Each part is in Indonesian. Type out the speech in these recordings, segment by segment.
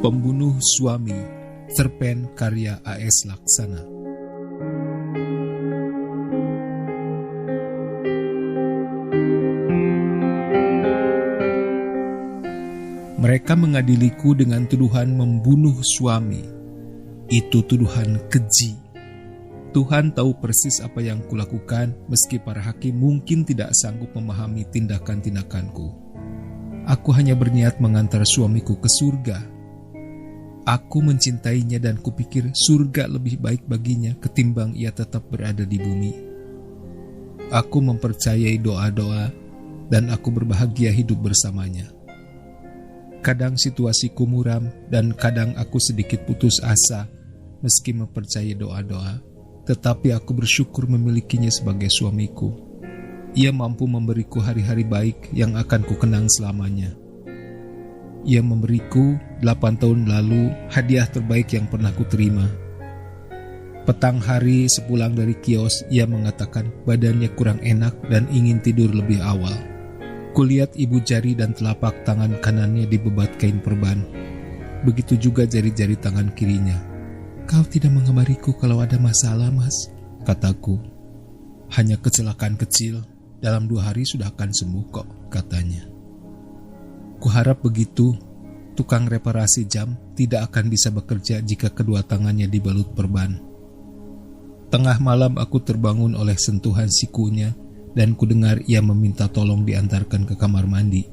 Pembunuh Suami, cerpen karya A.S. Laksana. Mereka mengadiliku dengan tuduhan membunuh suami. Itu tuduhan keji. Tuhan tahu persis apa yang kulakukan, meski para hakim mungkin tidak sanggup memahami tindakan-tindakanku. Aku hanya berniat mengantar suamiku ke surga. Aku mencintainya dan kupikir surga lebih baik baginya ketimbang ia tetap berada di bumi. Aku mempercayai doa-doa dan aku berbahagia hidup bersamanya. Kadang situasiku muram dan kadang aku sedikit putus asa meski mempercayai doa-doa, tetapi aku bersyukur memilikinya sebagai suamiku. Ia mampu memberiku hari-hari baik yang akan kukenang selamanya. Ia memberiku 8 tahun lalu hadiah terbaik yang pernah kuterima. Petang hari sepulang dari kios, ia mengatakan badannya kurang enak dan ingin tidur lebih awal. Kulihat ibu jari dan telapak tangan kanannya dibebat kain perban. Begitu juga jari-jari tangan kirinya. "Kau tidak mengabariku kalau ada masalah, Mas," kataku. "Hanya kecelakaan kecil, dalam 2 hari sudah akan sembuh kok," katanya. Kuharap begitu. Tukang reparasi jam tidak akan bisa bekerja jika kedua tangannya dibalut perban. Tengah malam aku terbangun oleh sentuhan sikunya dan kudengar ia meminta tolong diantarkan ke kamar mandi.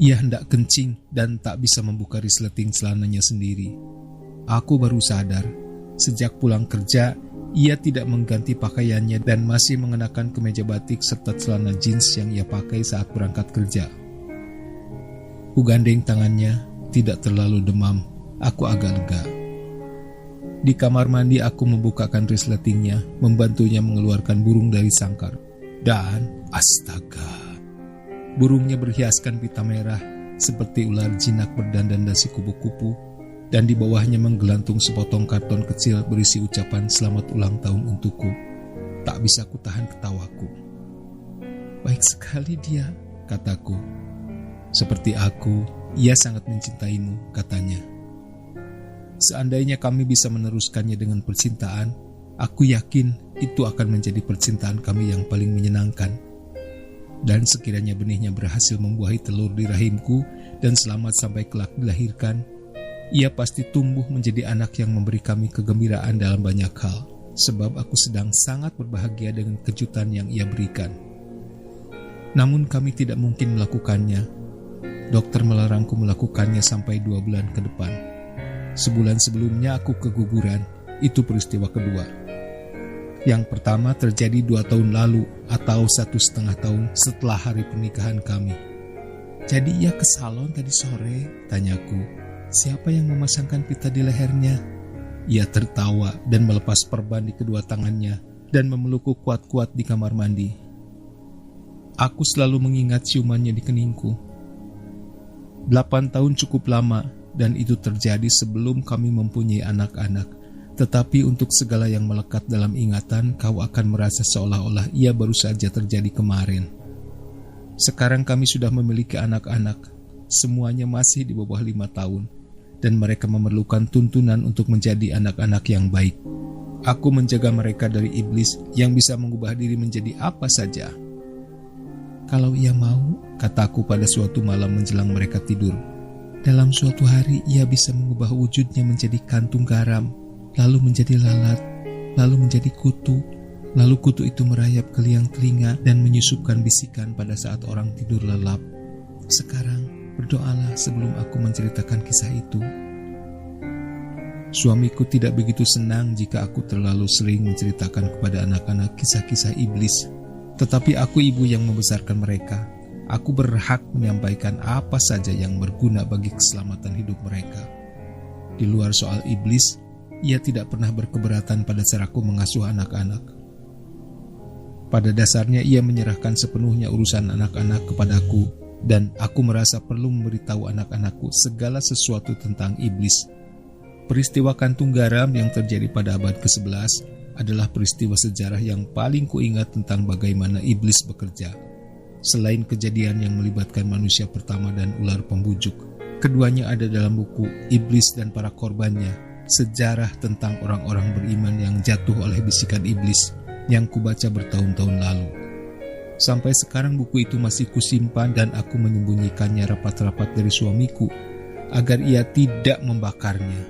Ia hendak kencing dan tak bisa membuka resleting celananya sendiri. Aku baru sadar, sejak pulang kerja, ia tidak mengganti pakaiannya dan masih mengenakan kemeja batik serta celana jeans yang ia pakai saat berangkat kerja. Kugandeng tangannya, tidak terlalu demam, aku agak lega. Di kamar mandi aku membukakan resletingnya, membantunya mengeluarkan burung dari sangkar. Dan, astaga, burungnya berhiaskan pita merah, seperti ular jinak berdandan dasi kupu-kupu, dan di bawahnya menggelantung sepotong karton kecil berisi ucapan selamat ulang tahun untukku. Tak bisa kutahan ketawaku. "Baik sekali dia," kataku. "Seperti aku, ia sangat mencintaimu," katanya. "Seandainya kami bisa meneruskannya dengan percintaan, aku yakin itu akan menjadi percintaan kami yang paling menyenangkan. Dan sekiranya benihnya berhasil membuahi telur di rahimku dan selamat sampai kelak dilahirkan, ia pasti tumbuh menjadi anak yang memberi kami kegembiraan dalam banyak hal, sebab aku sedang sangat berbahagia dengan kejutan yang ia berikan. Namun kami tidak mungkin melakukannya. Dokter melarangku melakukannya sampai 2 bulan ke depan. Sebulan sebelumnya aku keguguran, itu peristiwa kedua. Yang pertama terjadi 2 tahun lalu atau 1,5 tahun setelah hari pernikahan kami. "Jadi ia ke salon tadi sore?" tanyaku. "Siapa yang memasangkan pita di lehernya?" Ia tertawa dan melepas perban di kedua tangannya dan memelukku kuat-kuat di kamar mandi. Aku selalu mengingat ciumannya di keningku. 8 tahun cukup lama dan itu terjadi sebelum kami mempunyai anak-anak. Tetapi untuk segala yang melekat dalam ingatan, kau akan merasa seolah-olah ia baru saja terjadi kemarin. Sekarang kami sudah memiliki anak-anak, semuanya masih di bawah 5 tahun, dan mereka memerlukan tuntunan untuk menjadi anak-anak yang baik. Aku menjaga mereka dari iblis yang bisa mengubah diri menjadi apa saja. "Kalau ia mau," kataku pada suatu malam menjelang mereka tidur, "dalam suatu hari ia bisa mengubah wujudnya menjadi kantung garam, lalu menjadi lalat, lalu menjadi kutu, lalu kutu itu merayap ke liang telinga dan menyusupkan bisikan pada saat orang tidur lelap. Sekarang berdoalah sebelum aku menceritakan kisah itu." Suamiku tidak begitu senang jika aku terlalu sering menceritakan kepada anak-anak kisah-kisah iblis, tetapi aku ibu yang membesarkan mereka. Aku berhak menyampaikan apa saja yang berguna bagi keselamatan hidup mereka. Di luar soal iblis, ia tidak pernah berkeberatan pada caraku mengasuh anak-anak. Pada dasarnya ia menyerahkan sepenuhnya urusan anak-anak kepadaku, dan aku merasa perlu memberitahu anak-anakku segala sesuatu tentang iblis. Peristiwa kantung garam yang terjadi pada abad ke-11 adalah peristiwa sejarah yang paling kuingat tentang bagaimana iblis bekerja. Selain kejadian yang melibatkan manusia pertama dan ular pembujuk, Keduanya ada dalam buku Iblis dan Para Korbannya, sejarah tentang orang-orang beriman yang jatuh oleh bisikan iblis yang kubaca bertahun-tahun lalu. Sampai sekarang buku itu masih kusimpan dan aku menyembunyikannya rapat-rapat dari suamiku agar ia tidak membakarnya.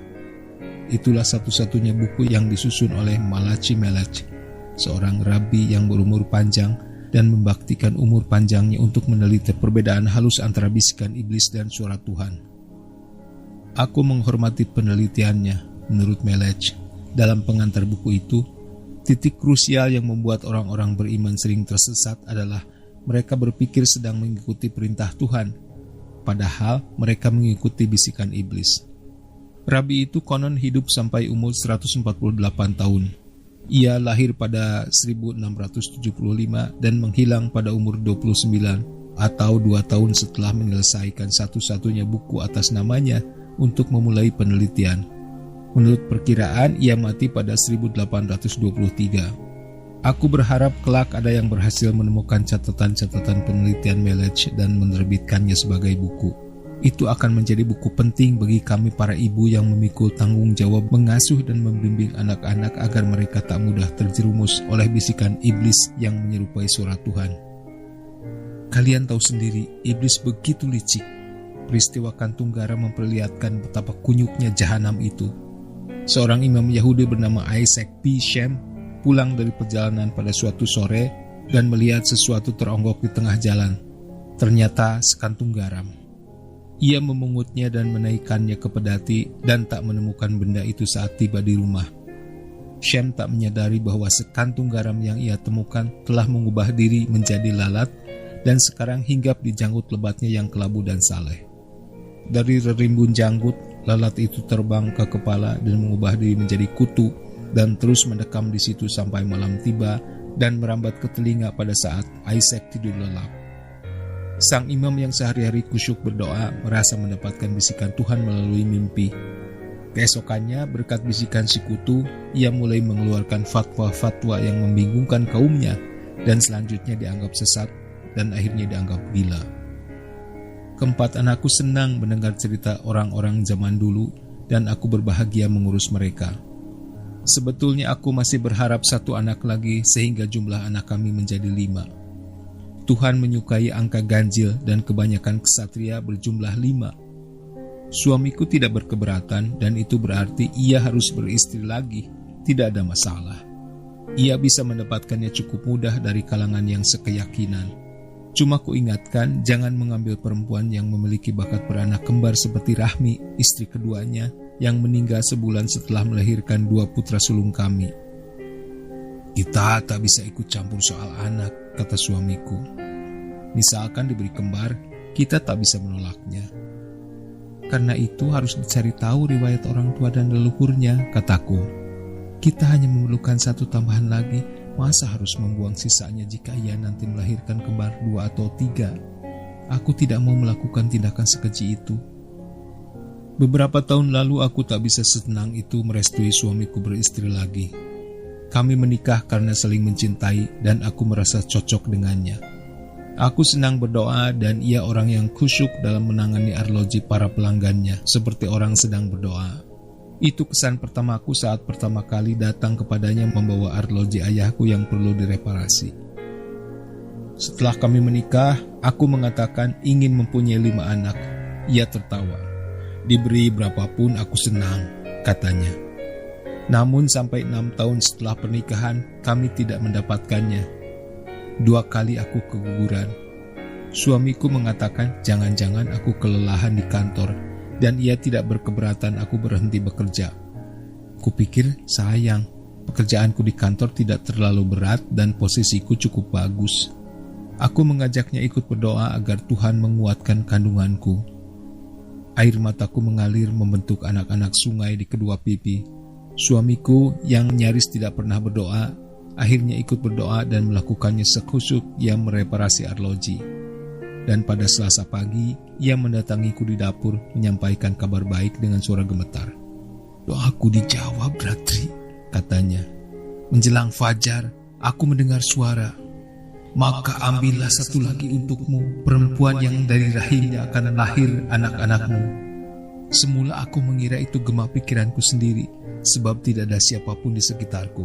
Itulah satu-satunya buku yang disusun oleh Malachi Melech, seorang rabi yang berumur panjang dan membaktikan umur panjangnya untuk meneliti perbedaan halus antara bisikan iblis dan suara Tuhan. Aku menghormati penelitiannya. Menurut Melech, dalam pengantar buku itu, titik krusial yang membuat orang-orang beriman sering tersesat adalah mereka berpikir sedang mengikuti perintah Tuhan, padahal mereka mengikuti bisikan iblis. Rabi itu konon hidup sampai umur 148 tahun. Ia lahir pada 1675 dan menghilang pada umur 29 atau 2 tahun setelah menyelesaikan satu-satunya buku atas namanya untuk memulai penelitian. Menurut perkiraan, ia mati pada 1823. Aku berharap kelak ada yang berhasil menemukan catatan-catatan penelitian Melech dan menerbitkannya sebagai buku. Itu akan menjadi buku penting bagi kami para ibu yang memikul tanggung jawab mengasuh dan membimbing anak-anak agar mereka tak mudah terjerumus oleh bisikan iblis yang menyerupai suara Tuhan. Kalian tahu sendiri, iblis begitu licik. Peristiwa kantung garam memperlihatkan betapa kunyuknya jahanam itu. Seorang imam Yahudi bernama Isaac P. Shem pulang dari perjalanan pada suatu sore dan melihat sesuatu teronggok di tengah jalan. Ternyata sekantung garam. Ia memungutnya dan menaikkannya ke pedati dan tak menemukan benda itu saat tiba di rumah. Shem tak menyadari bahwa sekantung garam yang ia temukan telah mengubah diri menjadi lalat dan sekarang hinggap di janggut lebatnya yang kelabu dan saleh. Dari rerimbun janggut, lalat itu terbang ke kepala dan mengubah diri menjadi kutu dan terus mendekam di situ sampai malam tiba dan merambat ke telinga pada saat Isaac tidur lelap. Sang imam yang sehari-hari kusyuk berdoa merasa mendapatkan bisikan Tuhan melalui mimpi. Keesokannya, berkat bisikan si kutu, ia mulai mengeluarkan fatwa-fatwa yang membingungkan kaumnya dan selanjutnya dianggap sesat dan akhirnya dianggap gila. Keempat anakku senang mendengar cerita orang-orang zaman dulu dan aku berbahagia mengurus mereka. Sebetulnya aku masih berharap satu anak lagi sehingga jumlah anak kami menjadi 5. Tuhan menyukai angka ganjil dan kebanyakan ksatria berjumlah 5. Suamiku tidak berkeberatan dan itu berarti ia harus beristri lagi. Tidak ada masalah. Ia bisa mendapatkannya cukup mudah dari kalangan yang sekeyakinan. Cuma kuingatkan jangan mengambil perempuan yang memiliki bakat beranak kembar seperti Rahmi, istri keduanya, yang meninggal sebulan setelah melahirkan 2 putra sulung kami. Kita tak bisa ikut campur soal anak, kata suamiku. Misalkan diberi kembar, kita tak bisa menolaknya. Karena itu harus dicari tahu riwayat orang tua dan leluhurnya, kataku. Kita hanya memerlukan 1 tambahan lagi, masa harus membuang sisanya jika ia nanti melahirkan kembar 2 atau 3? Aku tidak mau melakukan tindakan sekeji itu. Beberapa tahun lalu aku tak bisa senang itu merestui suamiku beristri lagi. Kami menikah karena saling mencintai dan aku merasa cocok dengannya. Aku senang berdoa dan ia orang yang khusyuk dalam menangani arloji para pelanggannya seperti orang sedang berdoa. Itu kesan pertamaku saat pertama kali datang kepadanya membawa arloji ayahku yang perlu direparasi. Setelah kami menikah, aku mengatakan ingin mempunyai 5 anak. Ia tertawa. Diberi berapapun aku senang, katanya. Namun sampai 6 tahun setelah pernikahan, kami tidak mendapatkannya. 2 kali aku keguguran. Suamiku mengatakan jangan-jangan aku kelelahan di kantor dan ia tidak berkeberatan aku berhenti bekerja. Kupikir sayang, pekerjaanku di kantor tidak terlalu berat dan posisiku cukup bagus. Aku mengajaknya ikut berdoa agar Tuhan menguatkan kandunganku. Air mataku mengalir membentuk anak-anak sungai di kedua pipi. Suamiku yang nyaris tidak pernah berdoa, akhirnya ikut berdoa dan melakukannya sekhusyuk yang mereparasi arloji. Dan pada Selasa pagi, ia mendatangiku di dapur menyampaikan kabar baik dengan suara gemetar. Doaku dijawab, Ratri, katanya. Menjelang fajar, aku mendengar suara. Maka ambillah 1 lagi untukmu, perempuan yang dari rahimnya akan lahir anak-anakmu. Semula aku mengira itu gemak pikiranku sendiri, sebab tidak ada siapapun di sekitarku.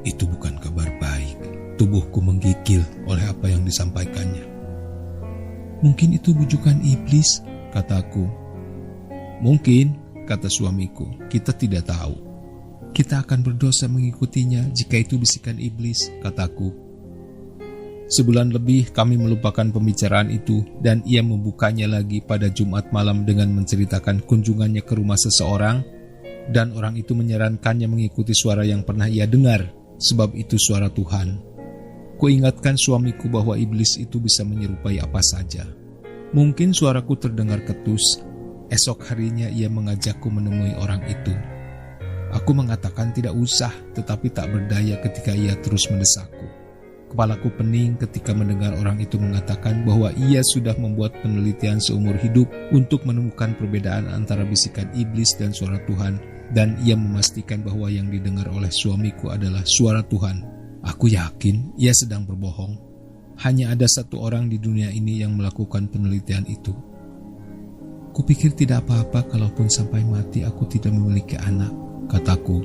Itu bukan kabar baik. Tubuhku menggigil oleh apa yang disampaikannya. Mungkin itu bujukan iblis, kataku. Mungkin, kata suamiku, kita tidak tahu. Kita akan berdosa mengikutinya jika itu bisikan iblis, kataku. Sebulan lebih kami melupakan pembicaraan itu dan ia membukanya lagi pada Jumat malam dengan menceritakan kunjungannya ke rumah seseorang dan orang itu menyarankannya mengikuti suara yang pernah ia dengar sebab itu suara Tuhan. Kuingatkan suamiku bahwa iblis itu bisa menyerupai apa saja. Mungkin suaraku terdengar ketus. Esok harinya ia mengajakku menemui orang itu. Aku mengatakan tidak usah, tetapi tak berdaya ketika ia terus mendesakku. Kepalaku pening ketika mendengar orang itu mengatakan bahwa ia sudah membuat penelitian seumur hidup untuk menemukan perbedaan antara bisikan iblis dan suara Tuhan, dan ia memastikan bahwa yang didengar oleh suamiku adalah suara Tuhan. Aku yakin ia sedang berbohong. Hanya ada satu orang di dunia ini yang melakukan penelitian itu. Kupikir tidak apa-apa kalaupun sampai mati aku tidak memiliki anak, kataku.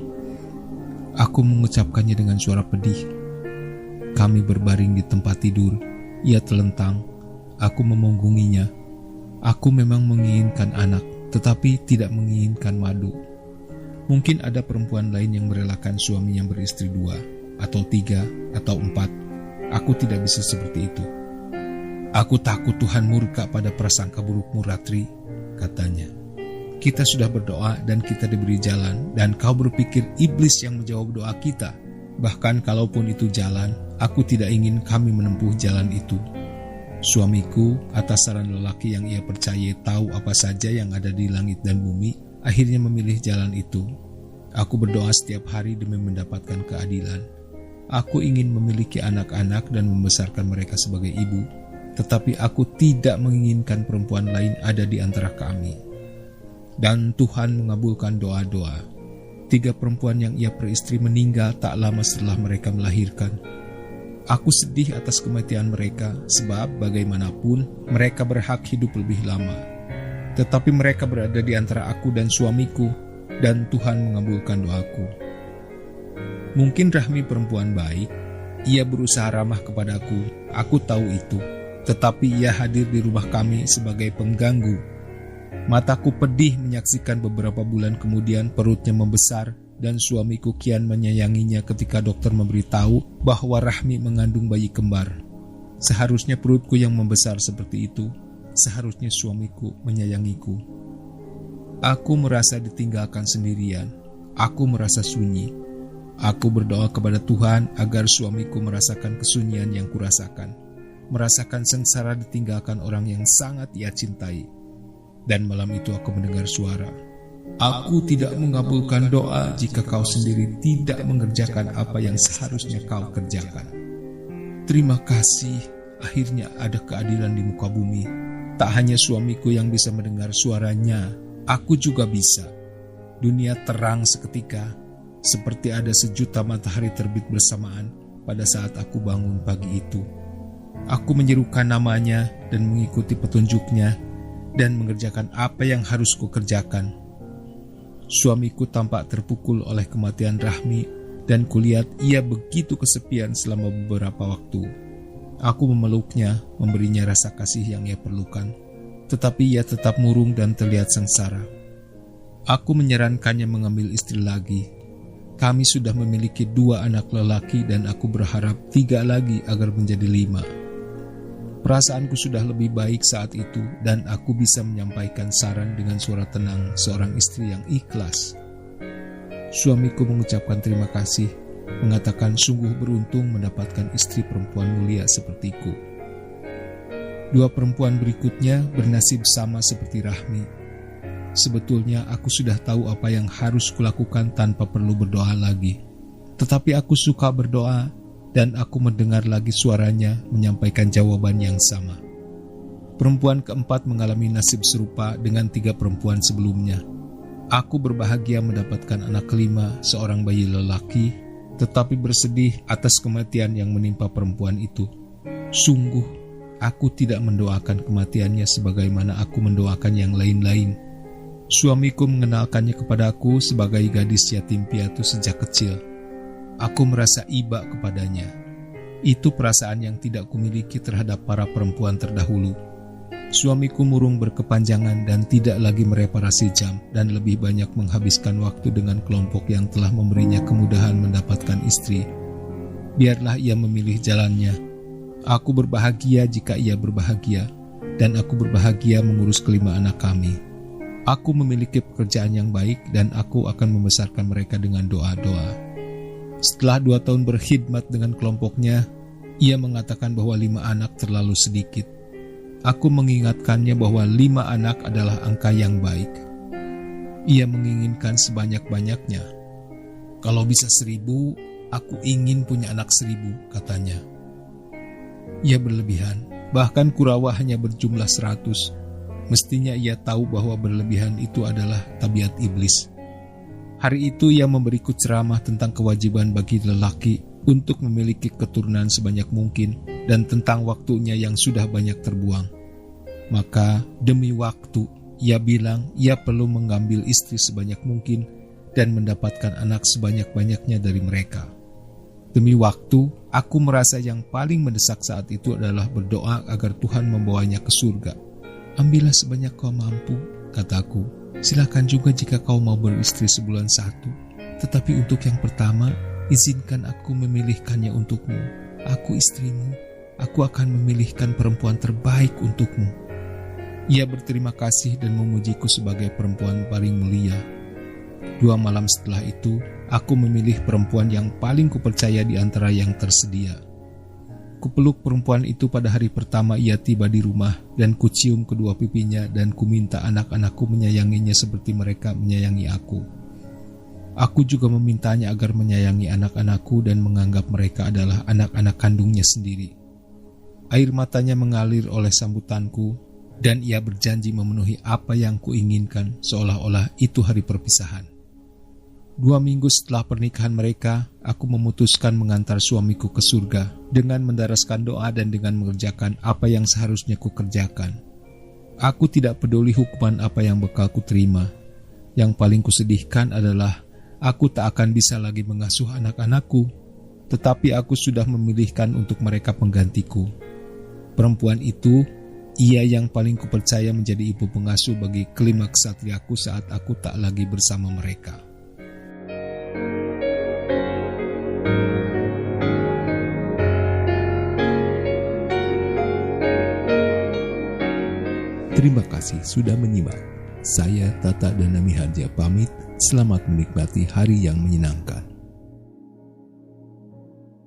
Aku mengucapkannya dengan suara pedih. Kami berbaring di tempat tidur. Ia telentang. Aku memunggunginya. Aku memang menginginkan anak, tetapi tidak menginginkan madu. Mungkin ada perempuan lain yang merelakan suami yang beristri 2, atau 3, atau 4. Aku tidak bisa seperti itu. Aku takut Tuhan murka pada prasangka burukmu, Ratri, katanya. Kita sudah berdoa dan kita diberi jalan, dan kau berpikir iblis yang menjawab doa kita. Bahkan kalaupun itu jalan, aku tidak ingin kami menempuh jalan itu. Suamiku, atas saran lelaki yang ia percaya tahu apa saja yang ada di langit dan bumi, akhirnya memilih jalan itu. Aku berdoa setiap hari demi mendapatkan keadilan. Aku ingin memiliki anak-anak dan membesarkan mereka sebagai ibu, tetapi aku tidak menginginkan perempuan lain ada di antara kami. Dan Tuhan mengabulkan doa-doa. 3 perempuan yang ia peristri meninggal tak lama setelah mereka melahirkan. Aku sedih atas kematian mereka, sebab bagaimanapun mereka berhak hidup lebih lama. Tetapi mereka berada di antara aku dan suamiku, dan Tuhan mengabulkan doaku. Mungkin Rahmi perempuan baik, ia berusaha ramah kepadaku, aku tahu itu. Tetapi ia hadir di rumah kami sebagai pengganggu. Mataku pedih menyaksikan beberapa bulan kemudian perutnya membesar dan suamiku kian menyayanginya ketika dokter memberitahu bahwa Rahmi mengandung bayi kembar. Seharusnya perutku yang membesar seperti itu, seharusnya suamiku menyayangiku. Aku merasa ditinggalkan sendirian, aku merasa sunyi. Aku berdoa kepada Tuhan agar suamiku merasakan kesunyian yang kurasakan, merasakan sengsara ditinggalkan orang yang sangat ia cintai. Dan malam itu aku mendengar suara, "Aku tidak mengabulkan doa jika kau sendiri tidak mengerjakan apa yang seharusnya kau kerjakan." Terima kasih, akhirnya ada keadilan di muka bumi. Tak hanya suamiku yang bisa mendengar suaranya, aku juga bisa. Dunia terang seketika, seperti ada sejuta matahari terbit bersamaan pada saat aku bangun pagi itu. Aku menyerukan namanya dan mengikuti petunjuknya, dan mengerjakan apa yang harus kukerjakan. Suamiku tampak terpukul oleh kematian Rahmi, dan kulihat ia begitu kesepian selama beberapa waktu. Aku memeluknya, memberinya rasa kasih yang ia perlukan, tetapi ia tetap murung dan terlihat sengsara. Aku menyarankannya mengambil istri lagi. Kami sudah memiliki 2 anak lelaki dan aku berharap 3 lagi agar menjadi 5. Perasaanku sudah lebih baik saat itu dan aku bisa menyampaikan saran dengan suara tenang seorang istri yang ikhlas. Suamiku mengucapkan terima kasih, mengatakan sungguh beruntung mendapatkan istri perempuan mulia sepertiku. 2 perempuan berikutnya bernasib sama seperti Rahmi. Sebetulnya aku sudah tahu apa yang harus kulakukan tanpa perlu berdoa lagi. Tetapi aku suka berdoa, dan aku mendengar lagi suaranya menyampaikan jawaban yang sama. Perempuan keempat mengalami nasib serupa dengan 3 perempuan sebelumnya. Aku berbahagia mendapatkan anak kelima, seorang bayi lelaki, tetapi bersedih atas kematian yang menimpa perempuan itu. Sungguh, aku tidak mendoakan kematiannya sebagaimana aku mendoakan yang lain-lain, Suamiku mengenalkannya kepadaku sebagai gadis yatim piatu sejak kecil. Aku merasa iba kepadanya. Itu perasaan yang tidak kumiliki terhadap para perempuan terdahulu. Suamiku murung berkepanjangan dan tidak lagi mereparasi jam dan lebih banyak menghabiskan waktu dengan kelompok yang telah memberinya kemudahan mendapatkan istri. Biarlah ia memilih jalannya. Aku berbahagia jika ia berbahagia, dan aku berbahagia mengurus kelima anak kami. Aku memiliki pekerjaan yang baik dan aku akan membesarkan mereka dengan doa-doa. Setelah 2 tahun berkhidmat dengan kelompoknya, ia mengatakan bahwa 5 anak terlalu sedikit. Aku mengingatkannya bahwa 5 anak adalah angka yang baik. Ia menginginkan sebanyak-banyaknya. Kalau bisa 1000, aku ingin punya anak 1000, katanya. Ia berlebihan, bahkan Kurawa hanya berjumlah 100. Mestinya ia tahu bahwa berlebihan itu adalah tabiat iblis. Hari itu ia memberiku ceramah tentang kewajiban bagi lelaki untuk memiliki keturunan sebanyak mungkin dan tentang waktunya yang sudah banyak terbuang. Maka demi waktu, ia bilang ia perlu mengambil istri sebanyak mungkin dan mendapatkan anak sebanyak-banyaknya dari mereka. Demi waktu, aku merasa yang paling mendesak saat itu adalah berdoa agar Tuhan membawanya ke surga. Ambillah sebanyak kau mampu, kataku. Silakan juga jika kau mau beristri sebulan 1. Tetapi untuk yang pertama, izinkan aku memilihkannya untukmu. Aku istrimu. Aku akan memilihkan perempuan terbaik untukmu. Ia berterima kasih dan memujiku sebagai perempuan paling mulia. 2 malam setelah itu, aku memilih perempuan yang paling kupercaya di antara yang tersedia. Kupeluk perempuan itu pada hari pertama ia tiba di rumah dan kucium kedua pipinya dan kuminta anak-anakku menyayanginya seperti mereka menyayangi aku. Aku juga memintanya agar menyayangi anak-anakku dan menganggap mereka adalah anak-anak kandungnya sendiri. Air matanya mengalir oleh sambutanku dan ia berjanji memenuhi apa yang kuinginkan seolah-olah itu hari perpisahan. 2 minggu setelah pernikahan mereka, aku memutuskan mengantar suamiku ke surga dengan mendaraskan doa dan dengan mengerjakan apa yang seharusnya kukerjakan. Aku tidak peduli hukuman apa yang bakal kuterima. Yang paling kusedihkan adalah aku tak akan bisa lagi mengasuh anak-anakku, tetapi aku sudah memilihkan untuk mereka penggantiku. Perempuan itu, ia yang paling kupercaya menjadi ibu pengasuh bagi kelima kesatriaku saat aku tak lagi bersama mereka. Terima kasih sudah menyimak. Saya Tata Danami Harja pamit. Selamat menikmati hari yang menyenangkan.